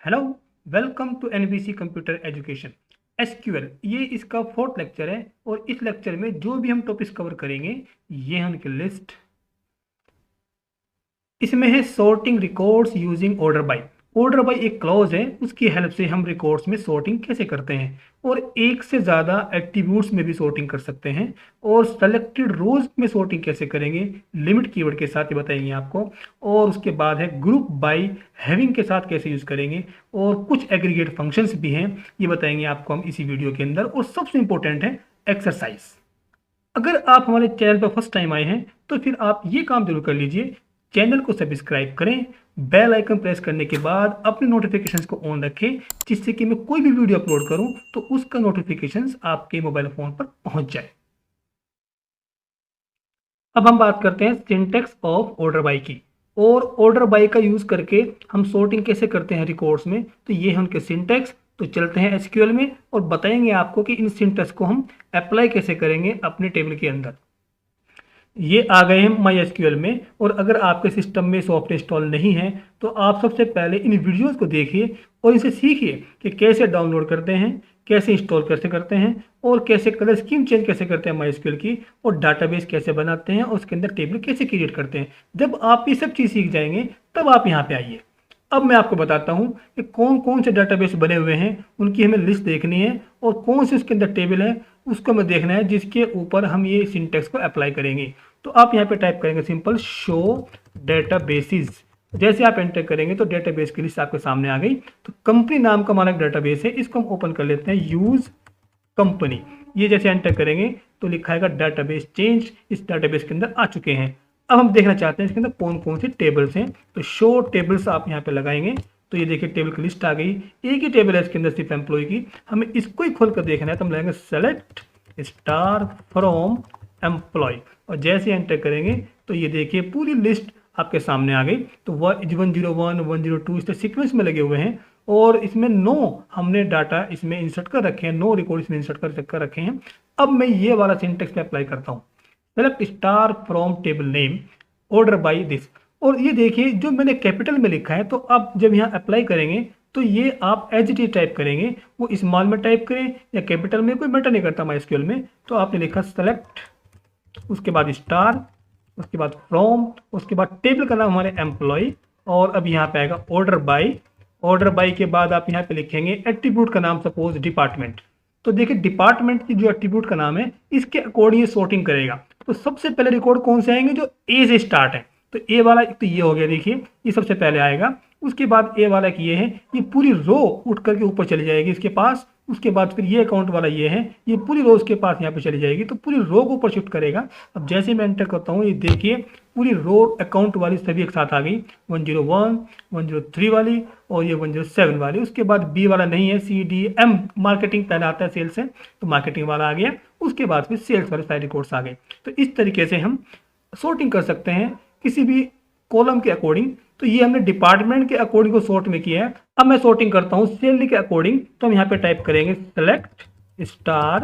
Hello, welcome to NBC computer education. SQL ये इसका fourth lecture है और इस लेक्चर में जो भी हम टॉपिक्स कवर करेंगे ये है उनकी लिस्ट। इसमें है sorting records using order by. Order by एक क्लॉज है, उसकी हेल्प से हम रिकॉर्ड्स में सॉर्टिंग कैसे करते हैं और एक से ज़्यादा एट्रीब्यूट्स में भी सॉर्टिंग कर सकते हैं और सेलेक्टेड रोज में सॉर्टिंग कैसे करेंगे लिमिट कीवर्ड के साथ ये बताएंगे आपको। और उसके बाद है ग्रुप बाय हैविंग के साथ कैसे यूज़ करेंगे और कुछ एग्रीगेट फंक्शंस भी हैं, ये बताएंगे आपको हम इसी वीडियो के अंदर। और सबसे इंपॉर्टेंट है एक्सरसाइज। अगर आप हमारे चैनल पर फर्स्ट टाइम आए हैं तो फिर आप ये काम जरूर कर लीजिए, चैनल को सब्सक्राइब करें, बेल आइकन प्रेस करने के बाद अपने नोटिफिकेशंस को ऑन रखें, जिससे कि मैं कोई भी वीडियो अपलोड करूं तो उसका नोटिफिकेशंस आपके मोबाइल फोन पर पहुंच जाए। अब हम बात करते हैं सिंटैक्स ऑफ ऑर्डर बाय की और ऑर्डर बाय का यूज करके हम सॉर्टिंग कैसे करते हैं रिकॉर्ड्स में। तो ये है उनके सिंटैक्स। तो चलते हैं एसक्यूएल में और बताएंगे आपको कि इन सिंटैक्स को हम अप्लाई कैसे करेंगे अपने टेबल के अंदर। ये आ गए हैं माई एसक्यूएल में और अगर आपके सिस्टम में सॉफ्टवेयर इंस्टॉल नहीं है तो आप सबसे पहले इन वीडियोस को देखिए और इसे सीखिए कि कैसे डाउनलोड करते हैं, कैसे इंस्टॉल कैसे करते हैं और कैसे कलर स्कीम चेंज कैसे करते हैं माई एसक्यूएल की, और डाटाबेस कैसे बनाते हैं और उसके अंदर टेबल कैसे क्रिएट करते हैं। जब आप ये सब चीज़ सीख जाएंगे तब आप यहाँ पे आइए। अब मैं आपको बताता हूँ कि कौन कौन से डाटाबेस बने हुए हैं, उनकी हमें लिस्ट देखनी है और कौन से उसके अंदर टेबल है उसको हमें देखना है जिसके ऊपर हम ये सिंटैक्स को अप्लाई करेंगे। तो आप यहाँ पे टाइप करेंगे सिंपल शो डेटाबेसेस। जैसे आप एंटर करेंगे तो डेटाबेस की लिस्ट आपके सामने आ गई। तो कंपनी नाम का हमारा एक डेटाबेस है, इसको हम ओपन कर लेते हैं, यूज कंपनी। ये जैसे एंटर करेंगे तो लिखा है डेटाबेस चेंज, इस डेटाबेस के अंदर आ चुके हैं। अब हम देखना चाहते हैं इसके अंदर कौन कौन से टेबल्स हैं, तो शो टेबल्स आप यहाँ पे लगाएंगे तो ये देखिए टेबल की लिस्ट आ गई। एक ही टेबल है इसके अंदर सिर्फ एम्प्लॉय की, हमें इसको ही खोल कर देखना है तो हम लगाएंगे सेलेक्ट स्टार फ्रॉम एम्प्लॉय और जैसे एंटर करेंगे तो ये देखिए पूरी लिस्ट आपके सामने आ गई। तो 101 102 इस तरह सीक्वेंस में लगे हुए हैं और इसमें 9 हमने डाटा इसमें इंसर्ट कर रखे हैं, 9 रिकॉर्ड इसमें इंसर्ट कर रखे हैं। अब मैं ये वाला सिंटेक्स पे अप्लाई करता हूँ, select star from table name order by this. और ये देखिए जो मैंने कैपिटल में लिखा है, तो अब जब यहाँ अप्लाई करेंगे तो ये आप एज इट इज टाइप करेंगे, वो स्मॉल में टाइप करें या कैपिटल में कोई मैटर नहीं करता माइस्क्यूएल में। तो आपने लिखा सेलेक्ट, उसके बाद स्टार, उसके बाद फ्रॉम, उसके बाद टेबल का नाम हमारे एम्प्लॉय और अब यहाँ पे आएगा ऑर्डर बाय। ऑर्डर बाय के बाद आप यहाँ पे लिखेंगे एट्रीब्यूट का नाम, सपोज डिपार्टमेंट। तो देखिए डिपार्टमेंट की जो एट्रीब्यूट का नाम है इसके अकॉर्डिंग ये सॉर्टिंग करेगा। तो सबसे पहले रिकॉर्ड कौन से आएंगे, जो ए से स्टार्ट है। तो ए वाला तो ये हो गया, देखिए ये सबसे पहले आएगा। उसके बाद ए वाला की ये है, ये पूरी रो उठ करके ऊपर चली जाएगी इसके पास। उसके बाद फिर ये अकाउंट वाला ये है, ये पूरी रो उसके पास यहाँ पे चली जाएगी, तो पूरी रो को ऊपर शिफ्ट करेगा। अब जैसे मैं एंटर करता हूँ ये देखिए पूरी रो अकाउंट वाली सभी एक साथ आ गई, 101 103 वाली और ये 107 वाली। उसके बाद बी वाला नहीं है, सी डी एम मार्केटिंग पहले आता है सेल्स से, तो मार्केटिंग वाला आ गया। उसके बाद फिर सेल्स वाले सारे रिकॉर्ड्स आ गए। तो इस तरीके से हम सॉर्टिंग कर सकते हैं किसी भी कॉलम के अकॉर्डिंग। तो ये हमने डिपार्टमेंट के अकॉर्डिंग को सॉर्ट में किया है। अब मैं सॉर्टिंग करता हूँ सैलरी के अकॉर्डिंग, तो हम यहाँ पे टाइप करेंगे select star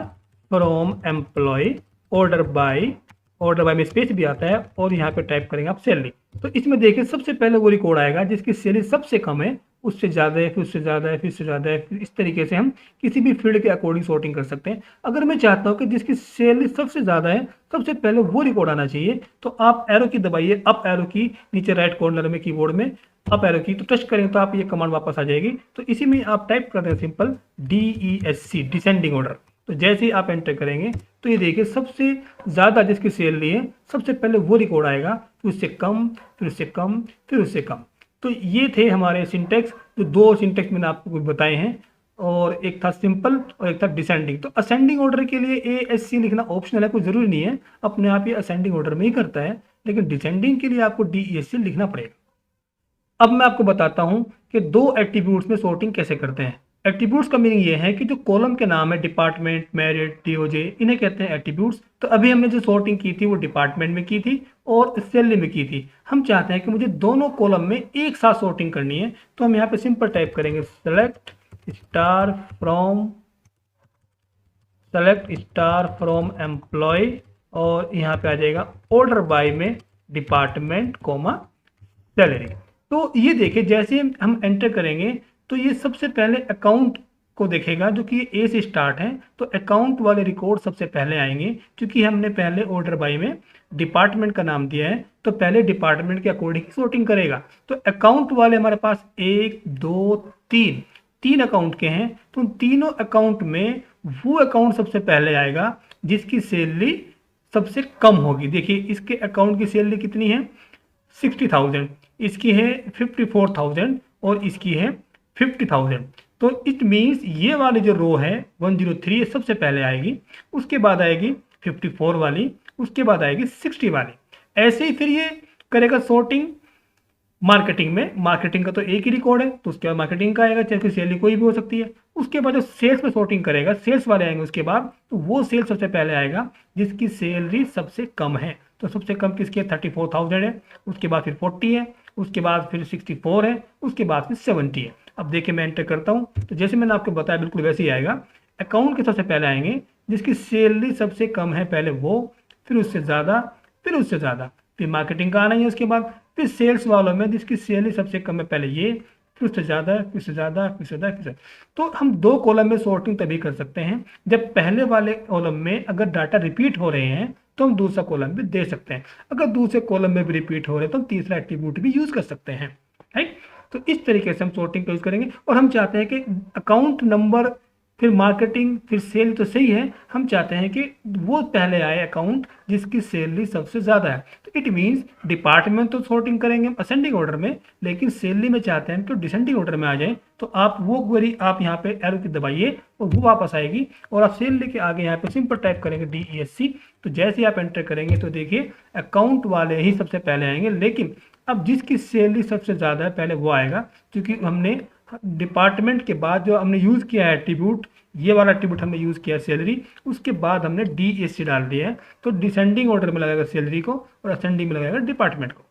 from employ order by में स्पेस भी आता है और यहाँ पे टाइप करेंगे आप सैलरी। तो इसमें देखिए सबसे पहले वो रिकॉर्ड आएगा जिसकी सैलरी सबसे कम है, उससे ज़्यादा है, फिर उससे ज़्यादा है, फिर उससे ज़्यादा है। फिर इस तरीके से हम किसी भी फील्ड के अकॉर्डिंग सॉर्टिंग कर सकते हैं। अगर मैं चाहता हूँ कि जिसकी सैलरी सबसे ज़्यादा है सबसे पहले वो रिकॉर्ड आना चाहिए, तो आप एरो की दबाइए, अप एरो की नीचे राइट कॉर्नर में कीबोर्ड में अप एरो की, तो टच करेंगे तो आप ये कमांड वापस आ जाएगी। तो इसी में आप टाइप कर दें सिंपल DESC डिसेंडिंग ऑर्डर। तो जैसे ही आप एंटर करेंगे तो ये देखिए सबसे ज़्यादा जिसकी सैलरी है सबसे पहले वो रिकॉर्ड आएगा, फिर उससे कम, फिर उससे कम, फिर उससे कम। तो ये थे हमारे सिंटेक्स, जो 2 सिंटेक्स मैंने आपको बताए हैं, और एक था सिंपल और एक था डिसेंडिंग। तो असेंडिंग ऑर्डर के लिए ASC लिखना ऑप्शनल है, कोई ज़रूरी नहीं है, अपने आप ये असेंडिंग ऑर्डर में ही करता है, लेकिन डिसेंडिंग के लिए आपको DESC लिखना पड़ेगा। अब मैं आपको बताता हूं कि 2 एट्रीब्यूट्स में सॉर्टिंग कैसे करते हैं। एट्रीब्यूट्स का मीनिंग ये है कि जो कॉलम के नाम है डिपार्टमेंट, मेरिट, DOJ, इन्हें कहते हैं एट्रीब्यूट्स। तो अभी हमने जो सॉर्टिंग की थी वो डिपार्टमेंट में की थी और सैलरी में की थी। हम चाहते हैं कि मुझे दोनों कॉलम में एक साथ सॉर्टिंग करनी है, तो हम यहाँ पे सिंपल टाइप करेंगे सेलेक्ट स्टार फ्रॉम एम्प्लॉय और यहाँ पे आ जाएगा ऑर्डर बाय में डिपार्टमेंट सैलरी। तो ये देखिए जैसे हम एंटर करेंगे तो ये सबसे पहले अकाउंट को देखेगा जो कि ए से स्टार्ट है, तो अकाउंट वाले रिकॉर्ड सबसे पहले आएंगे। क्योंकि हमने पहले ऑर्डर बाई में डिपार्टमेंट का नाम दिया है तो पहले डिपार्टमेंट के अकॉर्डिंग सॉर्टिंग करेगा। तो अकाउंट वाले हमारे पास 1 2 3 तीन अकाउंट के हैं, तो उन तीनों अकाउंट में वो अकाउंट सबसे पहले आएगा जिसकी सैलरी सबसे कम होगी। देखिए इसके अकाउंट की सैलरी कितनी है 60,000, इसकी है 54,000 और इसकी है 50,000। तो इट मीन्स ये वाली जो रो है 103 सबसे पहले आएगी, उसके बाद आएगी 54 वाली, उसके बाद आएगी 60 वाली। ऐसे ही फिर ये करेगा सॉर्टिंग मार्केटिंग में। मार्केटिंग का तो एक ही रिकॉर्ड है तो उसके बाद मार्केटिंग का आएगा, चाहे फिर सैलरी कोई भी हो सकती है। उसके बाद जो सेल्स में सॉर्टिंग करेगा, सेल्स वाले आएंगे उसके बाद, तो वो सेल्स सबसे पहले आएगा जिसकी सैलरी सबसे कम है। तो सबसे कम किसकी है 34,000 है, उसके बाद फिर 40 है, उसके बाद फिर 64 है, उसके बाद फिर 70 है। अब देखिए मैं एंटर करता हूँ तो जैसे मैंने आपको बताया बिल्कुल वैसे ही आएगा। अकाउंट के सबसे पहले आएंगे जिसकी सैलरी सबसे कम है पहले वो, फिर उससे ज़्यादा, फिर उससे ज़्यादा, फिर मार्केटिंग का आना ही है उसके बाद, फिर सेल्स वालों में जिसकी सैलरी सबसे कम है पहले ये, फिर उससे ज़्यादा, फिर से ज़्यादा, फिर से ज़्यादा, फिर से। तो हम दो कॉलम में सॉर्टिंग तभी कर सकते हैं जब पहले वाले कॉलम में अगर डाटा रिपीट हो रहे हैं तो हम दूसरा कॉलम भी दे सकते हैं। अगर दूसरे कॉलम में भी रिपीट हो रहे हैं तो हम तीसरा एट्रीब्यूट भी यूज़ कर सकते हैं, राइट। तो इस तरीके से हम सॉर्टिंग का यूज़ करेंगे। और हम चाहते हैं कि अकाउंट नंबर फिर मार्केटिंग फिर सेल तो सही है, हम चाहते हैं कि वो पहले आए अकाउंट जिसकी सैलरी सबसे ज़्यादा है। तो इट मीन्स डिपार्टमेंट तो सॉर्टिंग करेंगे असेंडिंग ऑर्डर में, लेकिन सैलरी में चाहते हैं तो डिसेंडिंग ऑर्डर में आ जाए। तो आप वो क्वेरी आप यहाँ पे एरो की दबाइए और वो वापस आएगी और आप सैलरी के आगे यहाँ पे सिंपल टाइप करेंगे DESC। तो जैसे ही आप एंटर करेंगे तो देखिए अकाउंट वाले ही सबसे पहले आएंगे, लेकिन अब जिसकी सैलरी सबसे ज़्यादा है पहले वो आएगा। क्योंकि हमने डिपार्टमेंट के बाद जो हमने यूज़ किया है एट्रीब्यूट, ये वाला एट्रीब्यूट हमने यूज़ किया सैलरी, उसके बाद हमने DESC डाल दिया है। तो डिसेंडिंग ऑर्डर में लगाएगा सैलरी को और असेंडिंग में लगाएगा डिपार्टमेंट को।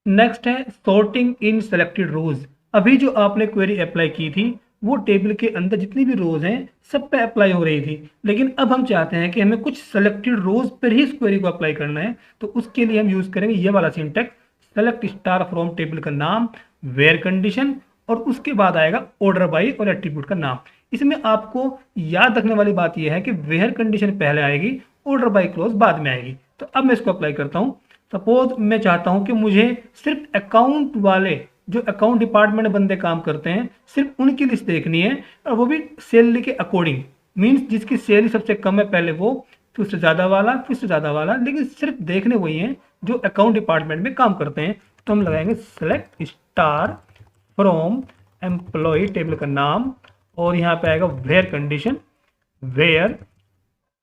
नेक्स्ट है सॉर्टिंग इन सेलेक्टेड रोज। अभी जो आपने क्वेरी अप्लाई की थी वो टेबल के अंदर जितनी भी रोज हैं सब पे अप्लाई हो रही थी, लेकिन अब हम चाहते हैं कि हमें कुछ सेलेक्टेड रोज पर ही इस क्वेरी को अप्लाई करना है। तो उसके लिए हम यूज़ करेंगे ये वाला syntax, select star from table का नाम, वेयर कंडीशन, और उसके बाद आएगा ऑर्डर बाई और एट्रीब्यूट का नाम। इसमें आपको याद रखने वाली बात यह है कि वेयर कंडीशन पहले आएगी, ऑर्डर बाई क्लॉज बाद में आएगी। तो अब मैं इसको अप्लाई करता हूँ। सपोज मैं चाहता हूँ कि मुझे सिर्फ अकाउंट वाले जो अकाउंट डिपार्टमेंट में बंदे काम करते हैं सिर्फ उनकी लिस्ट देखनी है, और वो भी सैलरी के अकॉर्डिंग। मीन्स जिसकी सैलरी सबसे कम है पहले वो, फिर उससे ज़्यादा वाला, फिर उससे ज़्यादा वाला, लेकिन सिर्फ देखने वही हैं जो अकाउंट डिपार्टमेंट में काम करते हैं। तो हम लगाएंगे select star from employ table का नाम, और यहाँ पे आएगा where condition, where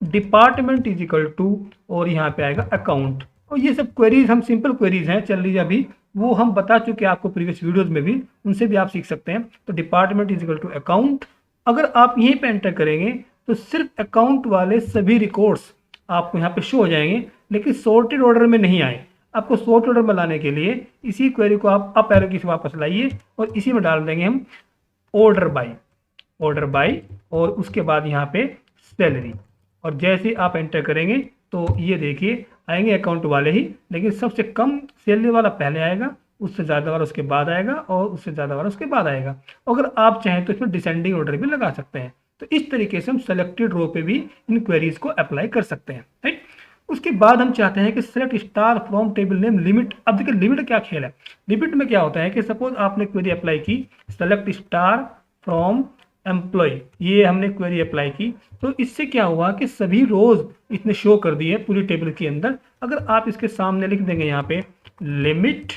department is equal to, और यहाँ पे आएगा अकाउंट। और ये सब क्वेरीज हम सिंपल क्वेरीज हैं चल रही है अभी, वो हम बता चुके हैं आपको प्रीवियस वीडियोस में भी, उनसे भी आप सीख सकते हैं। तो department is equal to account, अगर आप यहीं पे एंटर करेंगे तो सिर्फ अकाउंट वाले सभी रिकॉर्ड्स आपको यहाँ पे शो हो जाएंगे, लेकिन सॉर्टेड ऑर्डर में नहीं आए। आपको सॉर्ट ऑर्डर में लाने के लिए इसी क्वेरी को आप अप एरो की से वापस लाइए और इसी में डाल देंगे हम ऑर्डर बाई और उसके बाद यहाँ पे सैलरी। और जैसे आप एंटर करेंगे तो ये देखिए आएंगे अकाउंट वाले ही, लेकिन सबसे कम सैलरी वाला पहले आएगा, उससे ज़्यादा वाला उसके बाद आएगा, और उससे ज़्यादा वाला उसके बाद आएगा। अगर आप चाहें तो इसमें डिसेंडिंग ऑर्डर भी लगा सकते हैं। तो इस तरीके से हम सेलेक्टेड रो पे भी इन क्वेरीज को अप्लाई कर सकते हैं, राइट। उसके बाद हम चाहते हैं कि select star from table name limit. अब देखिए लिमिट क्या खेल है। लिमिट में क्या होता है कि सपोज आपने क्वेरी अप्लाई की सेलेक्ट स्टार फ्रॉम एम्प्लॉय, ये हमने क्वेरी अप्लाई की, तो इससे क्या हुआ कि सभी रोज इसने शो कर दिए पूरी टेबल के अंदर। अगर आप इसके सामने लिख देंगे यहाँ पे लिमिट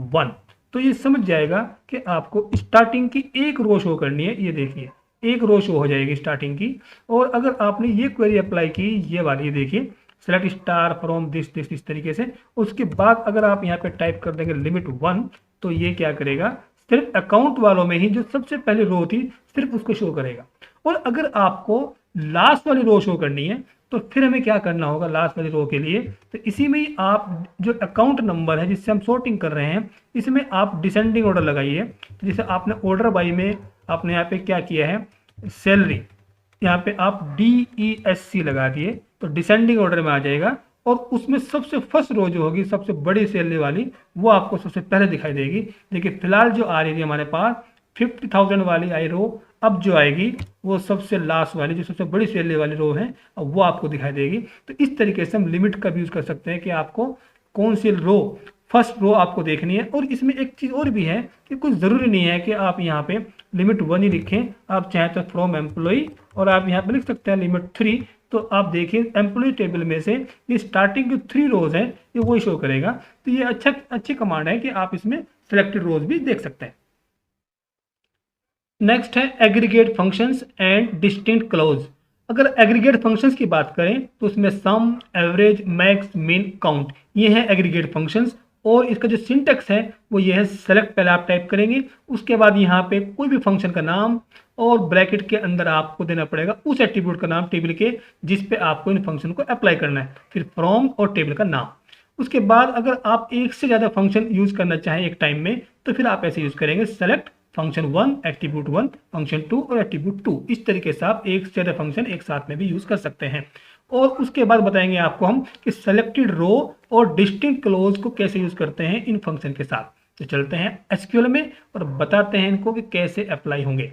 1, तो ये समझ जाएगा कि आपको स्टार्टिंग की एक रो शो करनी है। ये देखिए एक रो शो हो जाएगी स्टार्टिंग की। और अगर आपने ये क्वेरी अप्लाई की, ये वाली देखिए सेलेक्ट स्टार फ्रॉम दिस इस तरीके से, उसके बाद अगर आप यहाँ पे टाइप कर देंगे लिमिट 1, तो ये क्या करेगा सिर्फ अकाउंट वालों में ही जो सबसे पहले रो थी सिर्फ उसको शो करेगा। और अगर आपको लास्ट वाली रो शो करनी है तो फिर हमें क्या करना होगा लास्ट वाली रो के लिए, तो इसी में ही आप जो अकाउंट नंबर है जिससे हम सॉर्टिंग कर रहे हैं इसमें आप डिसेंडिंग ऑर्डर लगाइए। तो जैसे आपने ऑर्डर बाई में आपने यहाँ पे क्या किया है सैलरी, यहाँ पे आप DESC लगा दिए तो डिसेंडिंग ऑर्डर में आ जाएगा, और उसमें सबसे फर्स्ट रो जो होगी सबसे बड़ी सैलरी वाली वो आपको सबसे पहले दिखाई देगी। देखिए फिलहाल जो आ रही थी हमारे पास 50,000 वाली आई रो अब जो आएगी वो सबसे लास्ट वाली जो सबसे बड़ी सैलरी वाली रो है अब वो आपको दिखाई देगी। तो इस तरीके से हम लिमिट का भी यूज कर सकते हैं कि आपको कौन सी रो फर्स्ट रो आपको देखनी है। और इसमें एक चीज और भी है कि कुछ जरूरी नहीं है कि आप यहाँ पे लिमिट 1 ही लिखें, आप चाहें तो फ्रॉम एम्प्लॉय और आप यहाँ पे लिख सकते हैं लिमिट 3। तो आप देखिए एम्प्लॉय टेबल में से ये स्टार्टिंग जो 3 रोज है ये वही शो करेगा। तो ये अच्छी कमांड है कि आप इसमें सिलेक्टेड रोज भी देख सकते हैं। नेक्स्ट है aggregate functions and distinct close. अगर एग्रीगेट फंक्शंस की बात करें तो उसमें सम, एवरेज, मैक्स, मिन, काउंट ये है एग्रीगेट फंक्शंस। और इसका जो सिंटेक्स है वो ये है सेलेक्ट पहले आप टाइप करेंगे, उसके बाद यहाँ पे कोई भी फंक्शन का नाम और ब्रैकेट के अंदर आपको देना पड़ेगा उस एट्रीब्यूट का नाम टेबल के जिस पे आपको इन फंक्शन को अप्लाई करना है, फिर फ्रॉम और टेबल का नाम। उसके बाद अगर आप एक से ज़्यादा फंक्शन यूज करना चाहें एक टाइम में तो फिर आप ऐसे यूज करेंगे सेलेक्ट फंक्शन 1, एट्रीब्यूट 1, फंक्शन 2 और एट्रीब्यूट 2। इस तरीके से आप एक से ज़्यादा फंक्शन एक साथ में भी यूज कर सकते हैं। और उसके बाद बताएंगे आपको हम कि सेलेक्टेड रो और डिस्टिंक्ट क्लोज को कैसे यूज करते हैं इन फंक्शन के साथ। तो चलते हैं एसक्यूएल में और बताते हैं इनको कि कैसे अप्लाई होंगे।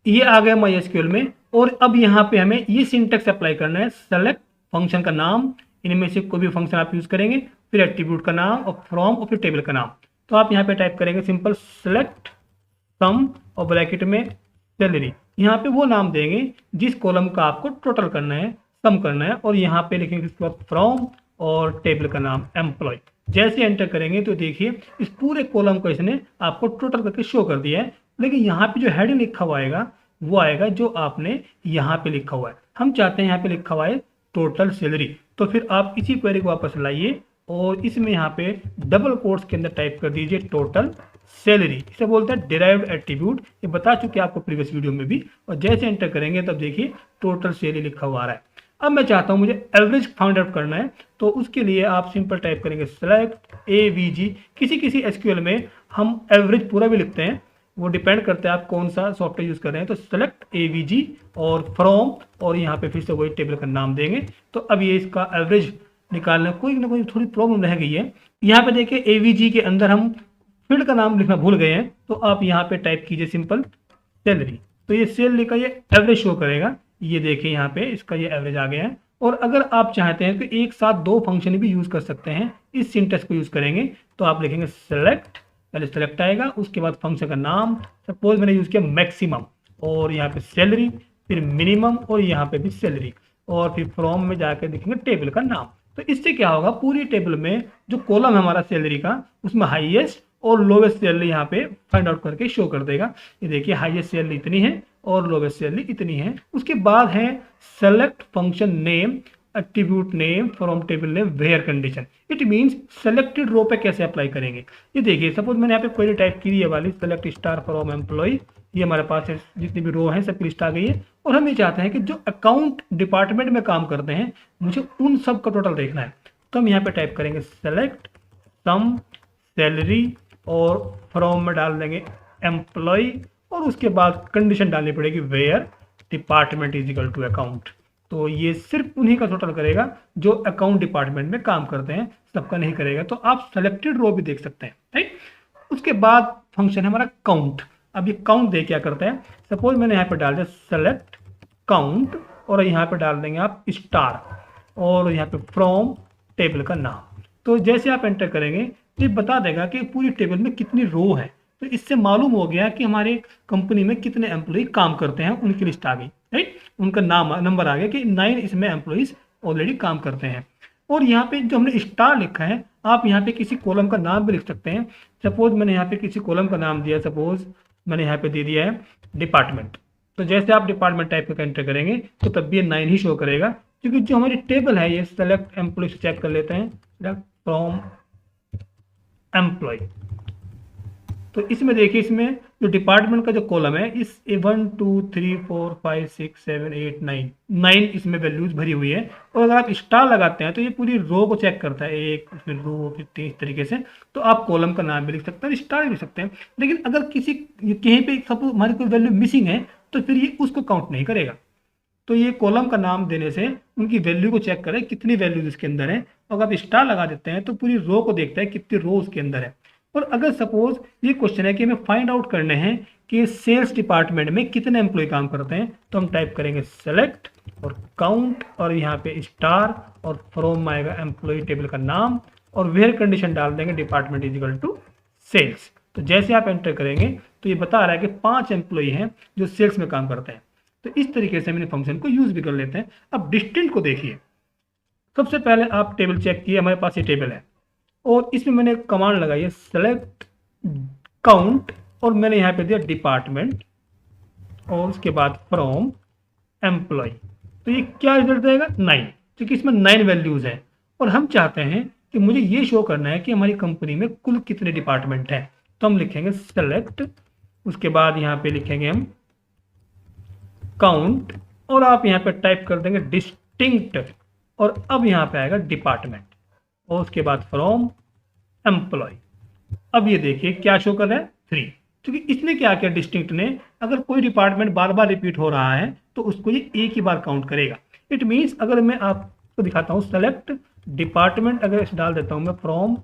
ये आ गया माई एसक्यूएल में और अब यहाँ पे हमें ये सिंटेक्स अप्लाई करना है। सेलेक्ट फंक्शन का नाम, इनमें से कोई भी फंक्शन आप यूज करेंगे, फिर एट्रीब्यूट का नाम और फ्रॉम और फिर टेबल का नाम। तो आप यहाँ पे टाइप करेंगे सिंपल सेलेक्ट सम और ब्रैकेट में सैलरी। यहाँ पे वो नाम देंगे जिस कॉलम का आपको टोटल करना है, सम करना है, और यहाँ पे लिखेंगे इसके बाद फ्रॉम और टेबल का नाम एम्प्लॉय। जैसे एंटर करेंगे तो देखिए इस पूरे कॉलम को इसने आपको टोटल करके शो कर दिया है। लेकिन यहाँ पे जो हेडिंग लिखा हुआ आएगा वो आएगा जो आपने यहाँ पे लिखा हुआ है। हम चाहते हैं यहाँ पे लिखा हुआ है टोटल सैलरी। तो फिर आप इसी क्वेरी को वापस लाइए और इसमें यहाँ पे डबल कोट्स के अंदर टाइप कर दीजिए टोटल सैलरी। इसे बोलते हैं डिराइव्ड एट्रीब्यूट, ये बता चुके आपको प्रीवियस वीडियो में भी। और जैसे एंटर करेंगे तब देखिए टोटल सैलरी लिखा हुआ आ रहा है। अब मैं चाहता हूं मुझे एवरेज फाइंड आउट करना है, तो उसके लिए आप सिंपल टाइप करेंगे सेलेक्ट एवीजी। किसी एसक्यूएल में हम एवरेज पूरा भी लिखते हैं, वो डिपेंड करता है आप कौन सा सॉफ्टवेयर यूज कर रहे हैं। तो सेलेक्ट एवीजी और फ्रॉम और यहाँ पे फिर से वही टेबल का नाम देंगे। तो अब ये इसका एवरेज निकालना कोई ना कोई थोड़ी प्रॉब्लम रह गई है। यहाँ पे देखिए एवीजी के अंदर हम फील्ड का नाम लिखना भूल गए हैं, तो आप यहाँ पे टाइप कीजिए सिंपल सैलरी। तो ये सैलरी का ये एवरेज शो करेगा। ये देखिए यहाँ पे इसका ये एवरेज आ गया है। और अगर आप चाहते हैं तो एक साथ 2 फंक्शन भी यूज कर सकते हैं, इस सिंटेक्स को यूज करेंगे। तो आप लिखेंगे सेलेक्ट, पहले सेलेक्ट आएगा, उसके बाद फंक्शन का नाम, सपोज मैंने यूज किया मैक्सिमम, और यहाँ पे सैलरी, फिर मिनिमम और यहाँ पे भी सैलरी, और फिर फ्रॉम में जाकर देखेंगे टेबल का नाम। तो इससे क्या होगा, पूरी टेबल में जो कॉलम है हमारा सैलरी का उसमें हाईएस्ट और लोवेस्ट सैलरी यहाँ पे फाइंड आउट करके शो कर देगा। ये देखिए हाईएस्ट सैलरी इतनी है और लोवेस्ट सैलरी इतनी है। उसके बाद है select function name, attribute name, from table name, where condition. It means selected row पे कैसे अप्लाई करेंगे। ये देखिए सपोज मैंने यहाँ पे क्वेरी टाइप की है वाली सेलेक्ट स्टार फ्रॉम एम्प्लॉय। ये हमारे पास है जितनी भी रो है सबकी लिस्ट आ गई है। और हम ये चाहते हैं कि जो अकाउंट डिपार्टमेंट में काम करते हैं मुझे उन सब का टोटल देखना है। तो हम यहाँ पे टाइप करेंगे सेलेक्ट सम सैलरी और फ्रॉम में डाल देंगे एम्प्लॉय, और उसके बाद कंडीशन डालनी पड़ेगी where department is equal to account. तो ये सिर्फ उन्हीं का टोटल करेगा जो अकाउंट डिपार्टमेंट में काम करते हैं, सबका नहीं करेगा। तो आप सेलेक्टेड रो भी देख सकते हैं, राइट। उसके बाद फंक्शन है हमारा काउंट। अब ये काउंट दे क्या करता है, सपोज मैंने यहाँ पे डाल दिया सेलेक्ट काउंट और यहाँ पे डाल देंगे आप स्टार और यहाँ पे फ्रॉम टेबल का नाम। तो जैसे आप एंटर करेंगे तो ये बता देगा कि पूरी टेबल में कितनी रो है। तो इससे मालूम हो गया कि हमारे कंपनी में कितने एम्प्लॉय काम करते हैं, उनकी लिस्ट आ गई, राइट। उनका नाम नंबर आ गया कि 9 इसमें एम्प्लॉयज ऑलरेडी काम करते हैं। और यहाँ पे जो हमने स्टार लिखा है, आप यहाँ पे किसी कॉलम का नाम भी लिख सकते हैं। सपोज मैंने यहाँ पे किसी कॉलम का नाम दिया, सपोज मैंने यहाँ पे दे दिया है डिपार्टमेंट। तो जैसे आप डिपार्टमेंट टाइप करके एंटर करेंगे तो तब भी ये 9 ही शो करेगा, क्योंकि जो हमारी टेबल है ये सेलेक्ट एम्प्लॉय से चेक कर लेते हैं, सेलेक्ट फ्रॉम एम्प्लॉय। तो इसमें देखिए इसमें जो डिपार्टमेंट का जो कॉलम है इस 1 2 3 4 5 6 7 8 9 इसमें वैल्यूज भरी हुई है। और अगर आप स्टार लगाते हैं तो ये पूरी रो को चेक करता है, एक फिर रो फिर 3 इस तरीके से। तो आप कॉलम का नाम भी लिख सकते हैं, स्टार भी लिख सकते हैं। लेकिन अगर किसी कहीं पे सपोज हमारी कोई वैल्यू मिसिंग है तो फिर ये उसको काउंट नहीं करेगा। तो ये कॉलम का नाम देने से उनकी वैल्यू को चेक करें कितनी वैल्यूज इसके अंदर है। अगर आप स्टार लगा देते हैं तो पूरी रो को देखता है कितनी रो उसके अंदर है। और अगर सपोज ये क्वेश्चन है कि हमें फाइंड आउट करने हैं कि सेल्स डिपार्टमेंट में कितने एम्प्लॉय काम करते हैं, तो हम टाइप करेंगे सेलेक्ट और काउंट और यहाँ पे स्टार और फ्रॉम आएगा एम्प्लॉय टेबल का नाम और वेयर कंडीशन डाल देंगे department is equal to sales. तो जैसे आप एंटर करेंगे तो ये बता रहा है कि 5 एम्प्लॉय हैं जो सेल्स में काम करते हैं। तो इस तरीके से हम इन फंक्शन को यूज भी कर लेते हैं। अब डिस्टिंक्ट को देखिए, सबसे पहले आप टेबल चेक किए, हमारे पास ये टेबल है और इसमें मैंने कमांड लगाई है सेलेक्ट काउंट और मैंने यहाँ पे दिया डिपार्टमेंट और उसके बाद फ्रॉम एम्प्लॉय। तो ये क्या रिजल्ट देगा 9, क्योंकि इसमें 9 वैल्यूज हैं और हम चाहते हैं कि मुझे ये शो करना है कि हमारी कंपनी में कुल कितने डिपार्टमेंट हैं। तो हम लिखेंगे सेलेक्ट, उसके बाद यहाँ पे लिखेंगे हम काउंट और आप यहाँ पे टाइप कर देंगे डिस्टिंक्ट और अब यहाँ पे आएगा डिपार्टमेंट और उसके बाद फ्रॉम एम्प्लॉय। अब ये देखिए क्या शो कर रहा है 3, क्योंकि इसने क्या किया डिस्टिंक्ट ने, अगर कोई डिपार्टमेंट बार बार रिपीट हो रहा है तो उसको ये एक ही बार काउंट करेगा। इट मीन्स अगर मैं आपको दिखाता हूँ सेलेक्ट डिपार्टमेंट, अगर इसे डाल देता हूँ मैं फ्रॉम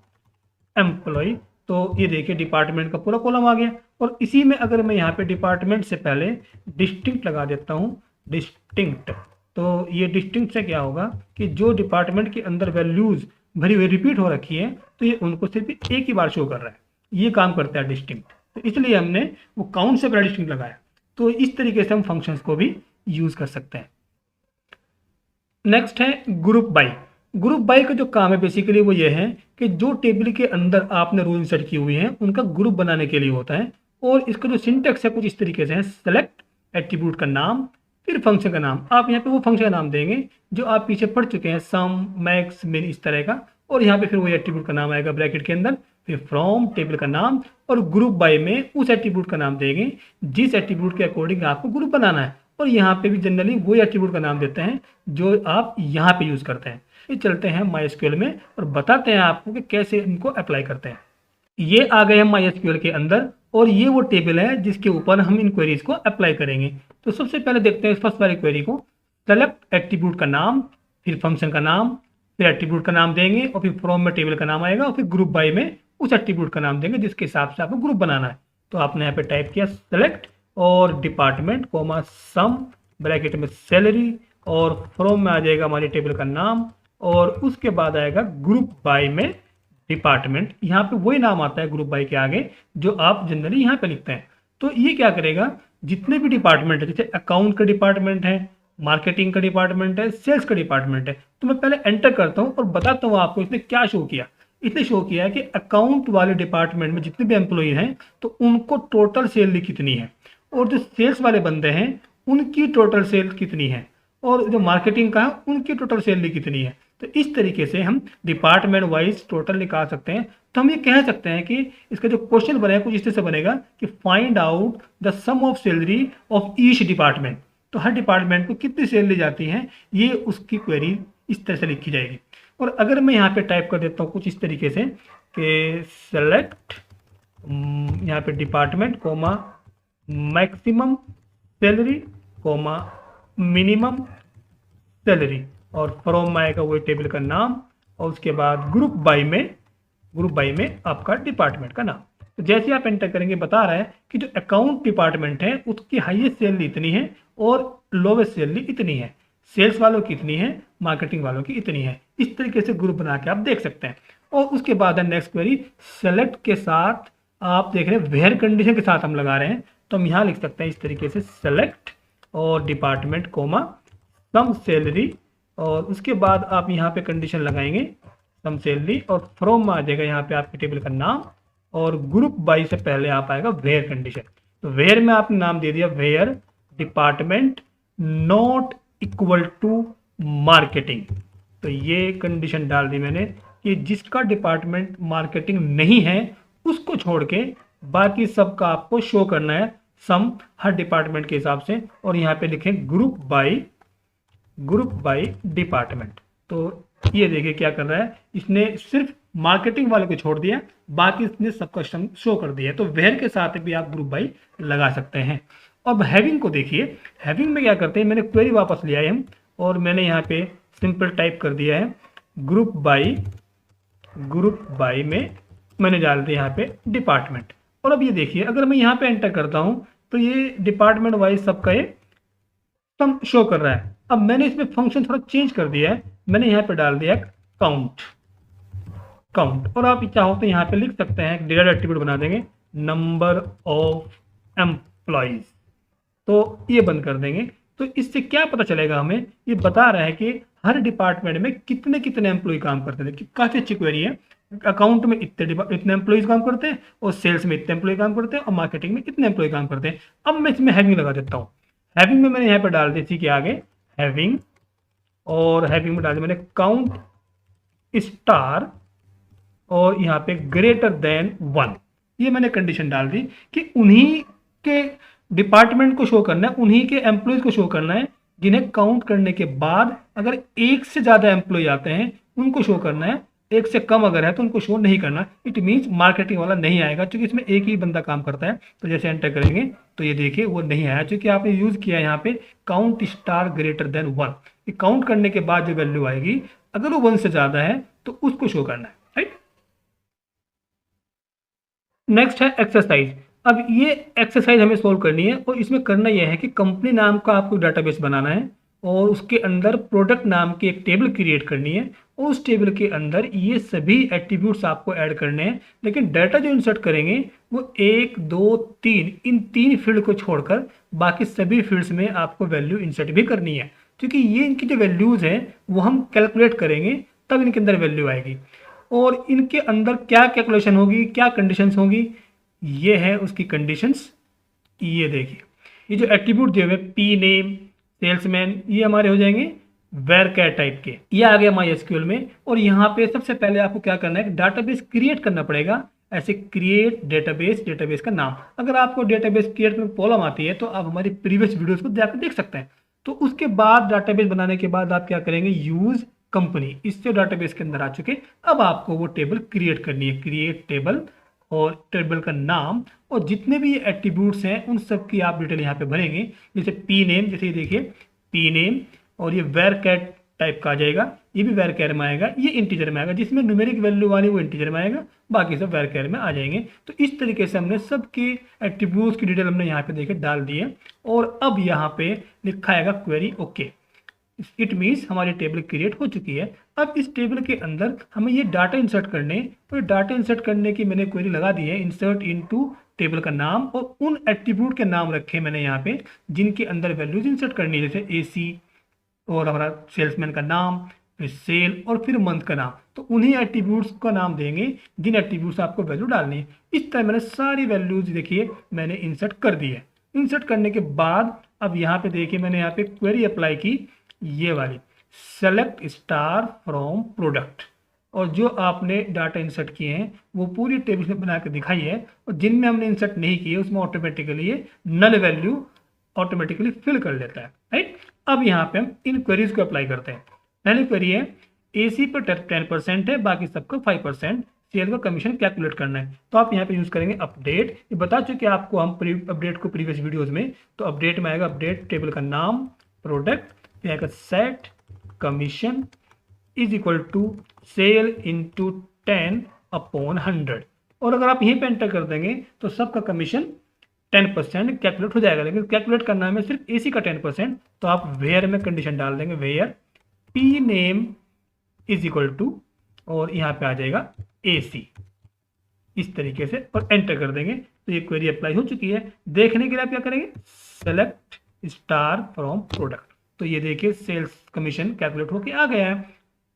एम्प्लॉय, तो ये देखिए डिपार्टमेंट का पूरा कॉलम आ गया। और इसी में अगर मैं यहाँ पे डिपार्टमेंट से पहले डिस्टिंक्ट लगा देता हूँ डिस्टिंक्ट, तो ये डिस्टिंक्ट से क्या होगा कि जो डिपार्टमेंट के अंदर वैल्यूज भरी हुई रिपीट हो रखी है तो ये उनको सिर्फ एक ही बार शो कर रहा है। ये काम करता है डिस्टिंक्ट, तो इसलिए हमने वो काउंट से पहले डिस्टिंक्ट लगाया। तो इस तरीके से हम फंक्शंस को भी यूज कर सकते हैं। नेक्स्ट है ग्रुप बाई। ग्रुप बाई का जो काम है बेसिकली वो ये है कि जो टेबल के अंदर आपने रो इंसर्ट की हुई है उनका ग्रुप बनाने के लिए होता है। और इसका जो सिंटेक्स है कुछ इस तरीके से है, सेलेक्ट एट्रीब्यूट का नाम फिर फंक्शन का नाम। आप यहाँ पे वो फंक्शन का नाम देंगे जो आप पीछे पढ़ चुके हैं, सम मैक्स मिन इस तरह का, और यहाँ पे फिर वही एट्रीब्यूट का नाम आएगा ब्रैकेट के अंदर, फिर फ्रॉम टेबल का नाम और ग्रुप बाय में उस एट्रीब्यूट का नाम देंगे जिस एट्रीब्यूट के अकॉर्डिंग आपको ग्रुप बनाना है। और यहाँ पे भी जनरली वही एट्रीब्यूट का नाम देते हैं जो आप यहाँ पे यूज करते हैं। ये चलते हैं MySQL में और बताते हैं आपको कि कैसे इनको अप्लाई करते हैं। ये आ गए हम MySQL के अंदर और ये वो टेबल है जिसके ऊपर हम इन क्वेरीज को अप्लाई करेंगे। तो सबसे पहले देखते हैं फर्स्ट वाली क्वेरी को, सेलेक्ट एट्रीब्यूट का नाम फिर फंक्शन का नाम फिर एट्रीब्यूट का नाम देंगे और फिर फ्रॉम में टेबल का नाम आएगा और फिर ग्रुप बाय में उस एट्रीब्यूट का नाम देंगे जिसके हिसाब से आपको ग्रुप बनाना है। तो आपने यहाँ पे टाइप किया सेलेक्ट और डिपार्टमेंट कोमा सम ब्रैकेट में सैलरी और फ्रॉम में आ जाएगा हमारी टेबल का नाम और उसके बाद आएगा ग्रुप बाय में डिपार्टमेंट। यहाँ पे वही नाम आता है ग्रुप बाय के आगे जो आप जनरली यहाँ पे लिखते हैं। तो ये क्या करेगा, जितने भी डिपार्टमेंट है, जैसे अकाउंट का डिपार्टमेंट है, मार्केटिंग का डिपार्टमेंट है, सेल्स का डिपार्टमेंट है, तो मैं पहले एंटर करता हूँ और बताता हूँ आपको इसने क्या शो किया। इसने शो किया है कि अकाउंट वाले डिपार्टमेंट में जितने भी एम्प्लॉय हैं तो उनको टोटल सैलरी कितनी है और जो सेल्स वाले बंदे हैं उनकी टोटल सेल कितनी है और जो मार्केटिंग का है उनकी टोटल सैलरी कितनी है। तो इस तरीके से हम डिपार्टमेंट वाइज टोटल निकाल सकते हैं। तो हम ये कह सकते हैं कि इसका जो क्वेश्चन बनेगा कुछ इस तरह से बनेगा कि find out the sum of salary of each department. तो हर डिपार्टमेंट को कितनी सैलरी जाती है ये उसकी क्वेरी इस तरह से लिखी जाएगी। और अगर मैं यहाँ पे टाइप कर देता हूँ कुछ इस तरीके से कि सेलेक्ट यहाँ पे department comma maximum salary comma minimum salary और फ्रॉम में आएगा वही टेबल का नाम और उसके बाद ग्रुप बाय में आपका डिपार्टमेंट का नाम। तो जैसे आप एंटर करेंगे बता रहा है कि जो अकाउंट डिपार्टमेंट है उसकी हाईएस्ट सैलरी इतनी है और लोवेस्ट सैलरी इतनी है, सेल्स वालों की इतनी है, मार्केटिंग वालों की इतनी है। इस तरीके से ग्रुप बना के आप देख सकते हैं। और उसके बाद है नेक्स्ट क्वेरी, सेलेक्ट के साथ आप देख रहे हैं वेयर कंडीशन के साथ हम लगा रहे हैं। तो हम यहाँ लिख सकते हैं इस तरीके से सेलेक्ट और डिपार्टमेंट कोमा सम सैलरी और उसके बाद आप यहाँ पे कंडीशन लगाएंगे सम सैलरी और फ्रॉम में आ जाएगा यहाँ पे आपके टेबल का नाम और ग्रुप बाय से पहले आप आएगा वेयर कंडीशन। तो वेयर में आपने नाम दे दिया where department not equal to marketing. तो ये कंडीशन डाल दी मैंने कि जिसका डिपार्टमेंट मार्केटिंग नहीं है उसको छोड़ के बाकी सबका आपको शो करना है सम हर डिपार्टमेंट के हिसाब से। और यहाँ पे लिखें ग्रुप बाय डिपार्टमेंट। तो ये देखिए क्या कर रहा है, इसने सिर्फ मार्केटिंग वाले को छोड़ दिया, बाकी इसने सबका शो कर दिया। तो वेयर के साथ भी आप ग्रुप बाय लगा सकते हैं। अब हैविंग को देखिए, हैविंग में क्या करते हैं, मैंने क्वेरी वापस लिया है हम और मैंने यहाँ पे सिंपल टाइप कर दिया है ग्रुप बाय में मैंने डाल दिया यहाँ पे डिपार्टमेंट। और अब ये देखिए अगर मैं यहाँ पे एंटर करता हूँ तो ये डिपार्टमेंट वाइज सबका ये सम शो कर रहा है। अब मैंने इसमें फंक्शन थोड़ा चेंज कर दिया है, मैंने यहाँ पे डाल दिया काउंट। काउंट और आप चाहो तो यहाँ पे लिख सकते हैं, डेटा एट्रीब्यूट बना देंगे नंबर ऑफ एम्प्लॉइज, तो ये बंद कर देंगे। तो इससे क्या पता चलेगा हमें, ये बता रहा है कि हर डिपार्टमेंट में कितने कितने एम्प्लॉय काम करते हैं। काफ़ी अच्छी क्वेरी है। अकाउंट में इतने एम्प्लॉयज काम करते हैं, और सेल्स में इतने एम्प्लॉय काम करते हैं, और मार्केटिंग में इतने एम्प्लॉय काम करते हैं। अब मैं इसमें हैविंग लगा देता हूँ। हैविंग में मैंने यहाँ पे डाल दी थी कि आगे हैविंग, और हैविंग में डाल दिया मैंने काउंट स्टार, और यहाँ पे ग्रेटर देन 1। ये मैंने कंडीशन डाल दी कि उन्हीं के डिपार्टमेंट को शो करना है, उन्हीं के एम्प्लॉयज को शो करना है जिन्हें काउंट करने के बाद अगर एक से ज़्यादा एम्प्लॉय आते हैं उनको शो करना है, एक से कम अगर है तो उनको शो नहीं करना। इट मीन्स मार्केटिंग वाला नहीं आएगा, क्योंकि इसमें एक ही बंदा काम करता है। तो जैसे एंटर करेंगे तो ये देखिए वो नहीं आया, क्योंकि आपने यूज़ किया यहाँ पे काउंट स्टार ग्रेटर देन 1। ये काउंट करने के बाद जो वैल्यू आएगी अगर वो 1 से ज़्यादा है तो उसको शो करना है, राइट। नेक्स्ट है एक्सरसाइज। अब ये एक्सरसाइज हमें सोल्व करनी है, और इसमें करना यह है कि कंपनी नाम का आपको डाटाबेस बनाना है, और उसके अंदर प्रोडक्ट नाम की एक टेबल क्रिएट करनी है, और उस टेबल के अंदर ये सभी एट्रीब्यूट्स आपको ऐड करने हैं। लेकिन डाटा जो इंसर्ट करेंगे वो 1 2 3 इन 3 फील्ड को छोड़कर बाकी सभी फील्ड्स में आपको वैल्यू इंसर्ट भी करनी है, क्योंकि ये इनकी जो वैल्यूज़ हैं वो हम कैलकुलेट करेंगे तब इनके अंदर वैल्यू आएगी। और इनके अंदर क्या कैलकुलेशन होगी, क्या कंडीशंस होगी, ये है उसकी कंडीशंस। ये देखिए ये जो एट्रीब्यूट दिए हुए पी नेम सेल्समैन, ये हमारे हो जाएंगे वेर कैर टाइप के। ये आ गया माई एसक्यूएल में। और यहाँ पे सबसे पहले आपको क्या करना है, डाटाबेस क्रिएट करना पड़ेगा। ऐसे क्रिएट डेटाबेस, डेटाबेस का नाम। अगर आपको डेटाबेस क्रिएट में प्रॉब्लम आती है तो आप हमारी प्रीवियस वीडियोस को जाकर देख सकते हैं। तो उसके बाद डाटाबेस बनाने के बाद आप क्या करेंगे, यूज कंपनी, इससे डाटाबेस के अंदर आ चुके। अब आपको वो टेबल क्रिएट करनी है, क्रिएट टेबल, और टेबल का नाम, और जितने भी एट्रीब्यूट्स हैं उन सब की आप डिटेल यहाँ पे भरेंगे। जैसे पी नेम, जैसे ये देखिए पी नेम, और ये वेर कैट टाइप का आ जाएगा, ये भी वेर कैर में आएगा, ये इंटीजर में आएगा। जिसमें न्यूमेरिक वैल्यू वाली वो इंटीजर में आएगा, बाकी सब वेर कैर में आ जाएंगे। तो इस तरीके से हमने सबके एट्रीब्यूट्स की डिटेल हमने यहाँ पे देखे डाल दी है। और अब यहाँ पे लिखा आएगा क्वेरी ओके। इट मीन्स हमारी टेबल क्रिएट हो चुकी है। अब इस टेबल के अंदर हमें ये डाटा इंसर्ट करने, तो डाटा इंसर्ट करने की मैंने क्वेरी लगा दी है, इंसर्ट इनटू टेबल का नाम, और उन एट्रीब्यूट के नाम रखे मैंने यहाँ पे जिनके अंदर वैल्यूज इंसर्ट करनी है, जैसे एसी, और हमारा सेल्समैन का नाम, फिर सेल, और फिर मंथ का नाम। तो उन्हीं एट्रीब्यूट्स का नाम देंगे जिन एट्रीब्यूट्स आपको वैल्यू डालनी है। इस तरह मैंने सारी वैल्यूज देखिए मैंने इंसर्ट कर दी है। इंसर्ट करने के बाद अब यहाँ पे देखिए मैंने यहाँ पे क्वेरी अप्लाई की, ये वाली सेलेक्ट स्टार फ्रॉम प्रोडक्ट, और जो आपने डाटा इंसर्ट किए हैं वो पूरी टेबल में बना के दिखाई है, और जिनमें हमने इंसर्ट नहीं किए उसमें ऑटोमेटिकली ये नल वैल्यू ऑटोमेटिकली फिल कर लेता है, राइट। अब यहाँ पे हम इन क्वेरीज को अप्लाई करते हैं। पहली क्वेरी है एसी पर 10% है, बाकी सबका 5%, सेल का कमीशन कैलकुलेट करना है। तो आप यहाँ पे यूज करेंगे अपडेट। ये बता चुके आपको हम अपडेट को प्रीवियस वीडियोज में। तो अपडेट में आएगा अपडेट टेबल का नाम, product, set commission is equal to sale into 10/100। और अगर आप यहीं पे एंटर कर देंगे तो सबका कमीशन 10% कैलकुलेट हो जाएगा। लेकिन कैलकुलेट करना है हमें सिर्फ एसी का 10%, तो आप वेयर में कंडीशन डाल देंगे, where P name is equal to, और यहाँ पे आ जाएगा एसी, इस तरीके से, और एंटर कर देंगे। तो ये क्वेरी अप्लाई हो चुकी है। देखने के लिए आप क्या करेंगे, सेलेक्ट स्टार फ्रॉम प्रोडक्ट। तो ये देखिए सेल्स कमीशन कैलकुलेट होके आ गया है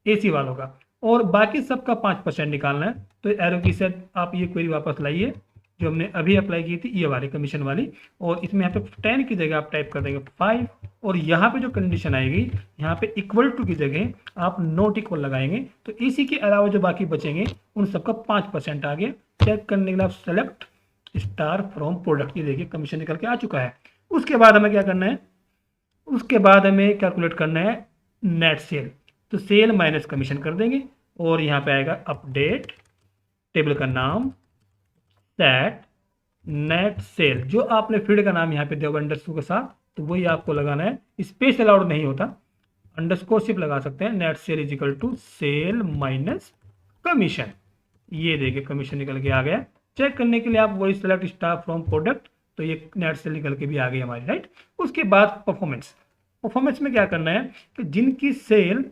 एसी वालों का, और बाकी सबका 5% निकालना है। तो एरो की से आप ये क्वेरी वापस लाइए जो हमने अभी अप्लाई की थी, ये वाली कमीशन वाली, और इसमें यहाँ पे 10 की जगह आप टाइप कर देंगे 5, और यहाँ पे जो कंडीशन आएगी यहाँ पे इक्वल टू की जगह आप नॉट इक्वल लगाएंगे। तो इसी के अलावा जो बाकी बचेंगे उन सबका 5% आ गया। चेक करने के लिए आप सेलेक्ट स्टार फ्रॉम प्रोडक्ट, ये देखिए कमीशन निकल के आ चुका है। उसके बाद हमें क्या करना है, उसके बाद हमें कैलकुलेट करना है नेट सेल। तो सेल माइनस कमीशन कर देंगे, और यहाँ पे आएगा अपडेट टेबल का नाम, सेट नेट सेल। जो आपने फील्ड का नाम यहाँ पे दिया अंडरस्कोर के साथ, तो वही आपको लगाना है। स्पेस अलाउड नहीं होता, अंडरस्कोर सिर्फ लगा सकते हैं। Net sale is equal to sale minus commission, ये देखिए कमीशन निकल के आ गया। चेक करने के लिए आप वही सेलेक्ट स्टार फ्रॉम प्रोडक्ट, तो ये नेट सेल निकल के भी आ गई हमारी, राइट। उसके बाद परफॉर्मेंस। परफॉर्मेंस में क्या करना है कि जिनकी सेल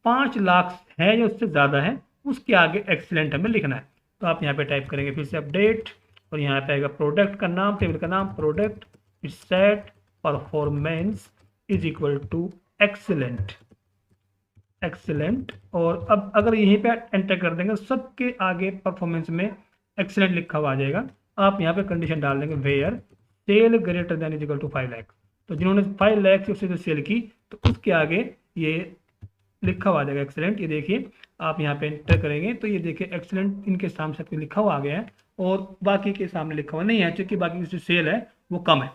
5 लाख है या उससे ज़्यादा है उसके आगे एक्सीलेंट हमें लिखना है। तो आप यहाँ पे टाइप करेंगे फिर से अपडेट, और यहाँ पे आएगा प्रोडक्ट का नाम, टेबल का नाम product, set performance is equal to excellent, excellent. और अब अगर यहीं पे एंटर कर देंगे सबके आगे परफॉर्मेंस में एक्सीलेंट लिखा हुआ आ जाएगा। आप यहाँ पे कंडीशन डाल देंगे where sale greater than is equal to 5 lakh. तो जिन्होंने 5 लाख से उससे जो सेल की तो उसके आगे ये लिखा हुआ आ जाएगा एक्सीलेंट। ये देखिए आप यहाँ पे एंटर करेंगे तो ये देखिए एक्सीलेंट इनके सामने सबके लिखा हुआ आ गया है और बाकी के सामने लिखा हुआ नहीं है, क्योंकि बाकी की जो सेल है वो कम है।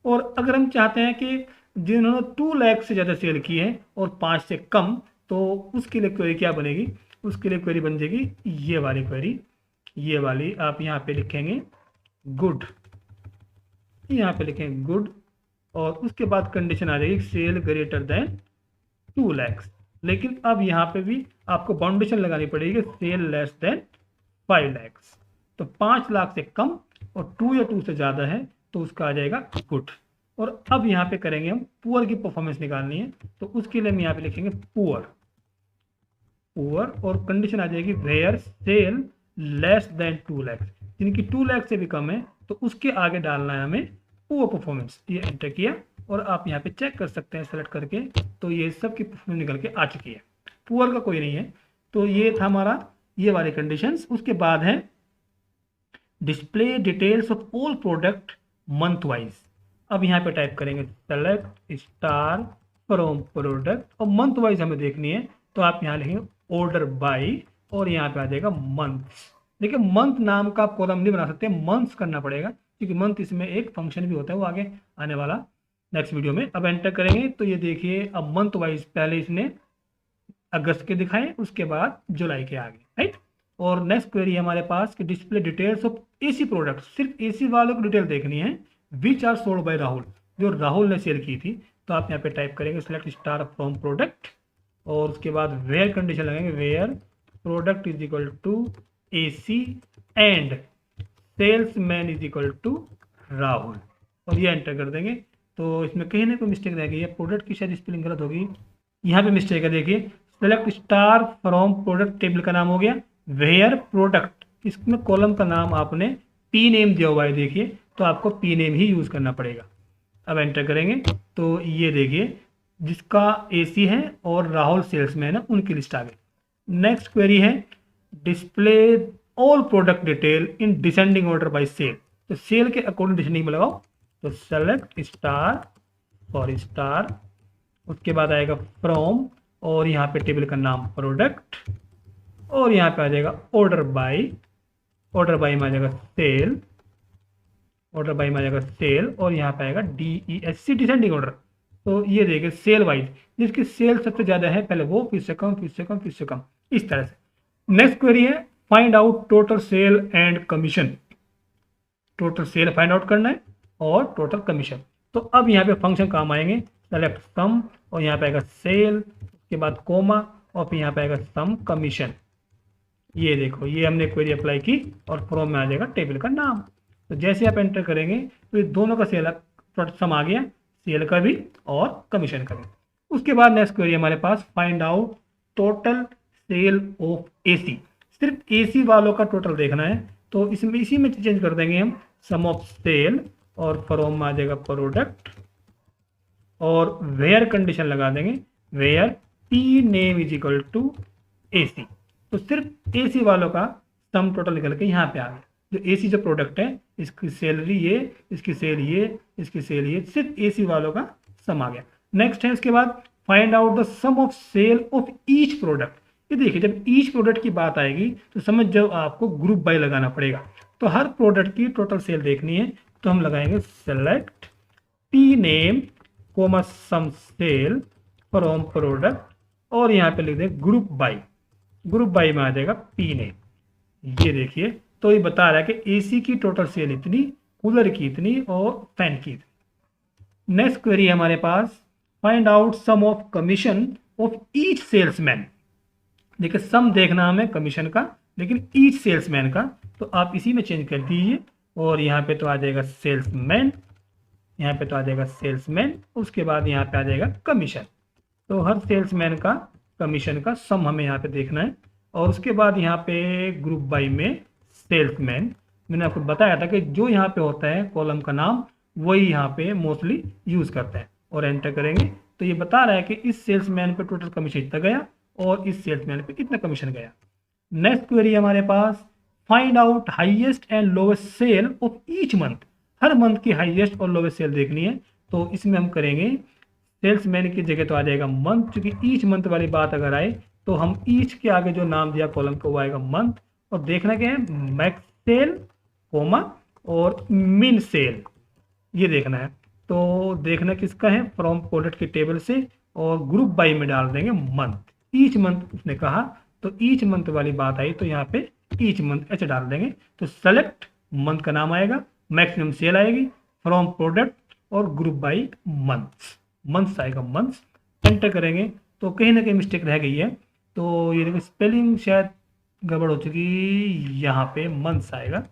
और अगर हम चाहते हैं कि जिन्होंने 2 लाख से ज़्यादा सेल की है और 5 से कम, तो उसके लिए क्वेरी क्या बनेगी, उसके लिए क्वेरी बन जाएगी ये वाली क्वेरी, ये वाली आप यहाँ पे लिखेंगे गुड, यहाँ पे लिखेंगे गुड, और उसके बाद कंडीशन आ जाएगी सेल ग्रेटर देन 2 लाख। लेकिन अब यहाँ पे भी आपको बाउंडेशन लगानी पड़ेगी सेल लेस देन 5 लाख। तो 5 लाख से कम और 2 या 2 से ज़्यादा है तो उसका आ जाएगा गुड। और अब यहाँ पे करेंगे हम पुअर की परफॉर्मेंस निकालनी है, तो उसके लिए हम यहाँ पे लिखेंगे पुअर, पुअर, और कंडीशन आ जाएगी where sale less than 2 lakh. जिनकी 2 लाख से भी कम है तो उसके आगे डालना है हमें पुअर परफॉर्मेंस। ये एंटर किया और आप यहाँ पे चेक कर सकते हैं सेलेक्ट करके, तो ये सब की परफॉर्मेंस निकल के आ चुकी है, पुअर का कोई नहीं है। तो ये था हमारा ये वाले कंडीशंस। उसके बाद है display details of all product month wise. अब यहाँ पे टाइप करेंगे सेलेक्ट स्टार फ्रॉम प्रोडक्ट, और मंथ वाइज हमें देखनी है तो आप यहाँ लिखेंगे ऑर्डर बाई, और यहाँ पे आ जाएगा मंथ्स। देखिए मंथ नाम का आप कॉलम नहीं बना सकते, मंथ्स करना पड़ेगा, क्योंकि मंथ इसमें एक फंक्शन भी होता है, वो आगे आने वाला नेक्स्ट वीडियो में। अब एंटर करेंगे तो ये देखिए अब मंथ वाइज पहले इसने अगस्त के दिखाए, उसके बाद जुलाई के आगे, राइट। और नेक्स्ट क्वेरी हमारे पास कि display details of AC product, सिर्फ एसी वालों की डिटेल देखनी है which are sold by Rahul, जो राहुल ने सेल की थी। तो आप यहाँ पे टाइप करेंगे सेलेक्ट स्टार फ्रॉम प्रोडक्ट, और उसके बाद वेयर कंडीशन लगाएंगे where product is equal to AC and salesman is equal to Rahul, और ये एंटर कर देंगे। तो इसमें कहीं ना कोई मिस्टेक रह गई है, प्रोडक्ट की शायद स्पेलिंग गलत होगी, यहाँ पे मिस्टेक है। देखिए select star from product, table का नाम हो गया वेयर प्रोडक्ट, इसमें कॉलम का नाम आपने पी नेम दिया हुआ है, देखिए तो आपको पी नेम ही यूज करना पड़ेगा। अब एंटर करेंगे तो ये देखिए जिसका एसी है और राहुल सेल्समैन है उनकी लिस्ट आ गई। नेक्स्ट क्वेरी है display all product detail in descending order by sale, तो सेल के अकॉर्डिंग डिसेंडिंग में लगाओ, तो सेलेक्ट स्टार फॉर स्टार, उसके बाद आएगा फ्रॉम, और यहाँ पे टेबल का नाम प्रोडक्ट, और यहाँ पे आ जाएगा ऑर्डर बाय, ऑर्डर बाय में आ जाएगा सेल, ऑर्डर बाय में आ जाएगा सेल, और यहाँ पे आएगा DESC डिसेंडिंग ऑर्डर। तो ये देखिए सेल वाइज जिसकी सेल सबसे ज़्यादा है पहले वो, फिर से कम, फिर से कम, फिर से कम, इस तरह से। नेक्स्ट क्वेरी है find out total cell and commission, total sale find out करना है और टोटल कमीशन। तो अब यहाँ पे फंक्शन काम आएंगे सेलेक्ट सम, और यहाँ पे आएगा सेल, उसके बाद कोमा, और फिर यहाँ पे आएगा सम कमीशन। ये देखो ये हमने क्वेरी अप्लाई की और फ्रॉम में आ जाएगा टेबल का नाम। तो जैसे आप एंटर करेंगे तो ये दोनों का सेल सम आ गया, सेल का भी और कमीशन का भी। उसके बाद नेक्स्ट क्वेरी हमारे पास find out total sale of AC, सिर्फ एसी वालों का टोटल देखना है, तो इसमें इसी में चेंज कर देंगे हम सम ऑफ सेल, और फ्रॉम में आ जाएगा प्रोडक्ट, और वेयर कंडीशन लगा देंगे where P name is equal to AC. तो सिर्फ एसी वालों का सम टोटल निकल के यहाँ पे आ गया। जो एसी जो प्रोडक्ट है इसकी सैलरी ये, इसकी सेल ये, इसकी सेल ये, सिर्फ एसी वालों का सम आ गया। नेक्स्ट है उसके बाद find out the sum of sale of each product. ये देखिए जब ईच प्रोडक्ट की बात आएगी तो समझ जाओ आपको ग्रुप बाय लगाना पड़ेगा। तो हर प्रोडक्ट की टोटल सेल देखनी है तो हम लगाएंगे select P name comma sum sale from product, और यहाँ पे लिख दें ग्रुप बाय, ग्रुप बाय में आ जाएगा पी नेम। ये देखिए तो ये बता रहा है कि एसी की टोटल सेल इतनी, कूलर की इतनी, और फैन की इतनी। नेक्स्ट क्वेरी हमारे पास find out sum of commission of each salesman. देखिए सम देखना हमें कमीशन का, लेकिन ईच सेल्समैन का, तो आप इसी में चेंज कर दीजिए और यहाँ पे तो आ जाएगा सेल्समैन, यहाँ पे तो आ जाएगा सेल्समैन, उसके बाद यहाँ पे आ जाएगा कमीशन। तो हर सेल्समैन का कमीशन का सम हमें यहाँ पे देखना है। और उसके बाद यहाँ पे ग्रुप बाई में सेल्समैन, मैंने आपको बताया था कि जो यहाँ पे होता है कॉलम का नाम वही यहाँ पे मोस्टली यूज़ करता है। और एंटर करेंगे तो ये बता रहा है कि इस सेल्समैन पे टोटल कमीशन इतना गया और इस सेल्समैन पे इतना कमीशन गया। नेक्स्ट क्वेरी हमारे पास, find out highest and lowest sale of each month. हर मंथ की हाईएस्ट और लोवेस्ट सेल देखनी है। तो इसमें हम करेंगे सेल्समैन की जगह तो आ जाएगा मंथ, क्योंकि ईच मंथ वाली बात अगर आए तो हम ईच के आगे जो नाम दिया कॉलम को वो आएगा मंथ। और देखना क्या है, मैक्स सेल कोमा और मिन सेल, ये देखना है। तो देखना किसका है, फ्रॉम प्रोडक्ट के टेबल से, और ग्रुप बाई में डाल देंगे मंथ। ईच मंथ उसने कहा, तो ईच मंथ वाली बात आई तो यहाँ पे ईच मंथ ऐसे डाल देंगे। तो सेलेक्ट मंथ का नाम आएगा, मैक्सिमम सेल आएगी, फ्रॉम प्रोडक्ट और ग्रुप बाई मंथ्स, मंथ्स आएगा मंथ्स। एंटर करेंगे तो कहीं ना कहीं मिस्टेक रह गई है, तो ये देखो स्पेलिंग शायद गड़बड़ हो चुकी, यहाँ पे मंथ्स आएगा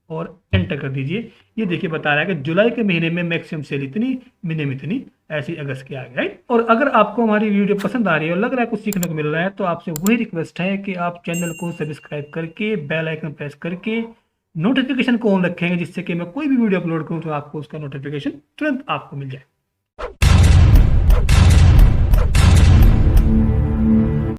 और एंटर कर दीजिए। ये देखिए बता रहा है कि जुलाई के महीने में मैक्सिमम सेल इतनी, मिनिमम इतनी, ऐसी अगस्त के आगे, राइट। और अगर आपको हमारी वीडियो पसंद आ रही है और लग रहा है कुछ सीखने को मिल रहा है, तो आपसे वही रिक्वेस्ट है कि आप चैनल को सब्सक्राइब करके बेल आइकन प्रेस करके नोटिफिकेशन को ऑन रखेंगे, जिससे कि मैं कोई भी वीडियो अपलोड करूँ तो आपको उसका नोटिफिकेशन तुरंत आपको मिल जाए।